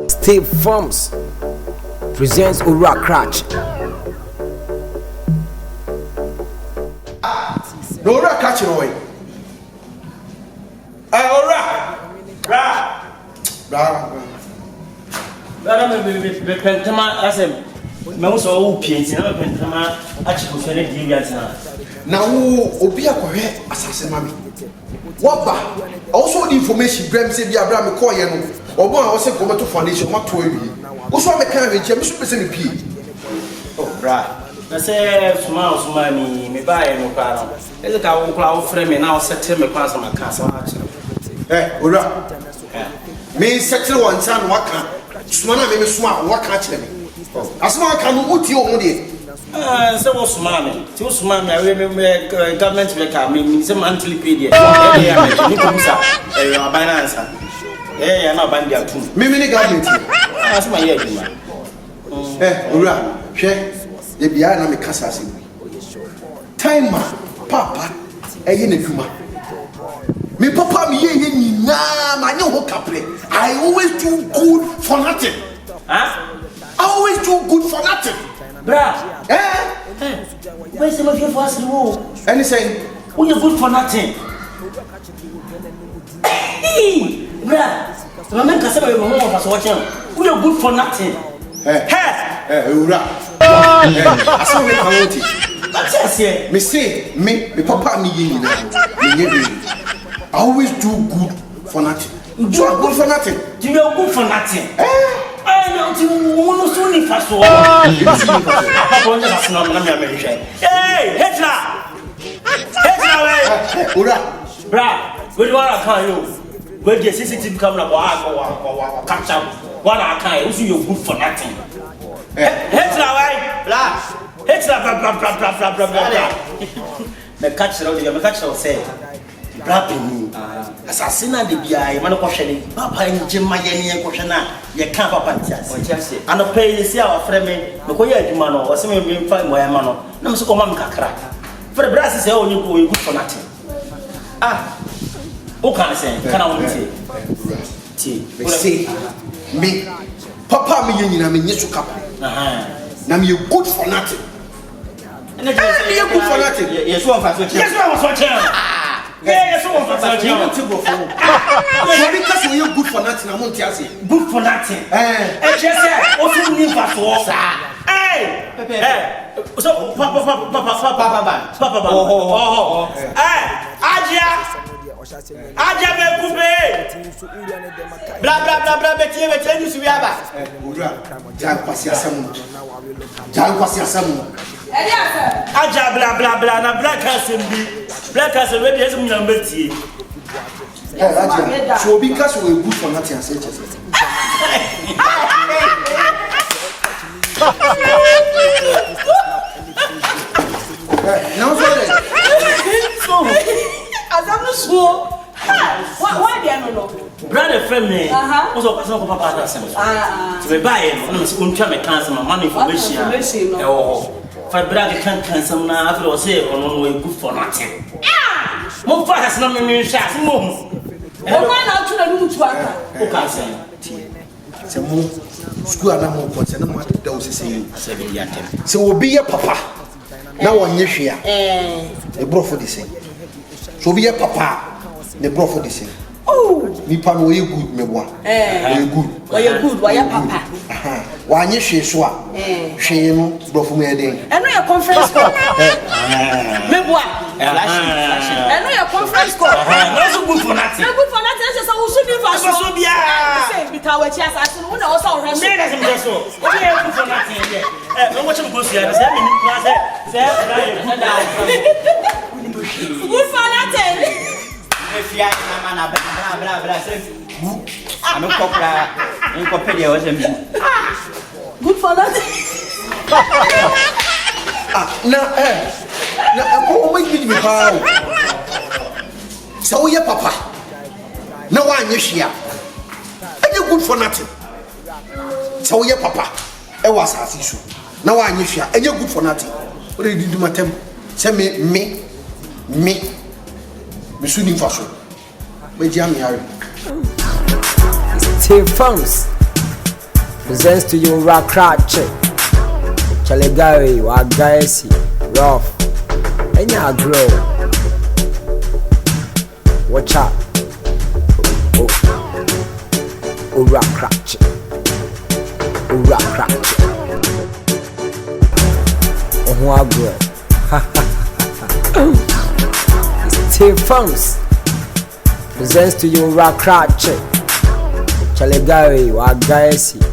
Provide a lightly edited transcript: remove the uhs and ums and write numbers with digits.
Steve Farms presents Ura Cratch. No Ura Cratch away. Ura! Now, Obia correct assassin mammy. What ba? Also, the information Bram said, "Be Abraham Koyano, or one was a Comato Foundation, what to you. Also, I'm a kind of James President P. Oh, right. I say, smiles, money, me buy no car. Look how cloud frame and now set him a pass on my castle. Eh, Ura. Me settle one son, what can Smana make me smart, what can't you? As one can put you on it. So was mammy. Two mammy, I remember government record me some monthly period. Yeah, by answer. Yeah, I'm not bandia too. Mimi government. That's my head, man. Eh, Ura, share the Biana me Cassasi. Time, Papa, a yenifuma. Me papa me ye na my no couple. I always do good for nothing. Huh? I always do good for nothing. Bra. Eh? Where's some of your first rule? And he said, we are good for nothing. Hey, bra. My man can say my mom was watching. We are good for nothing. Eh, Ura. I saw me county. That's it. Me say, me papa me ye na. I always do good for nothing. You are good for nothing. You are good for nothing. I know you want to soon fast forward. Hey, Hitler! Ura. Bra, where do I find you? Where the CCTV camera capture what I can, you good for nothing. Hitler, bra. Hitler, blah. The catcher say, Rapping, assassin and the BI, man of questioning, Papa and Jim Mayani and Koshana, you can't papa. And the pay is our friend, the Koya Mano, or some of you find my mano, no so come crack. For the brass is all you go good for nothing. Who can I say? Can I want to say? Me, Papa me in a miniature couple. Now you good for nothing. And you're good for nothing. Yes, one for yes, I was watching. Yes, one for because you're good for nothing, I won't tell you. Good for nothing. And just say, what you need for what? Hey, so Papa. Oh. Hey, Aja me coupe. Bla, betien you subiaba. Jan kwasi asamu. Aja bla na black person bi. Black person we dey some number tie. Aja. So because we good for nothing say just. Now so Azam so. Why dey no? Brother friend me. Also person ko papa da sem. To be buy no me untwa me kan some man information. For brother can some na after o say ono no good for nothing. Mo fa has na me sha mo. O ma na tu na mu tu aka. O ka say. Se mo school ana mo ko se na mo da o se se obi ye papa na wonye hwe a e brofo de say. So be a papa, the brother this thing. Oh, me pan way good, me boy. Good. Why you good? Why you papa? Why you she so? She no brother me dey. I know your conference call. Me boy. Flashing. I know your conference call. No so good for nothing. No good for nothing. Just how should be fast. So be say because we chance I know na also rest. Me na some so. What you good for nothing here? No watch me go see. Say me say good for nothing. If you are bla say I'm a copra in Copedia was good for nothing. Now oh my give me power. So your papa. No one you share. And you good for nothing. So your papa. E was issue. No one you share. And you good for nothing. What did you do my temple? Say me shouldn't fashion. But Jamie, Steve Farms presents to you Rakrache Chalegari Wagaesi Rough Enya grow watch out Rakrache Ohun agro Steve Farms presents to you Rakrache Chalegari Wagaesi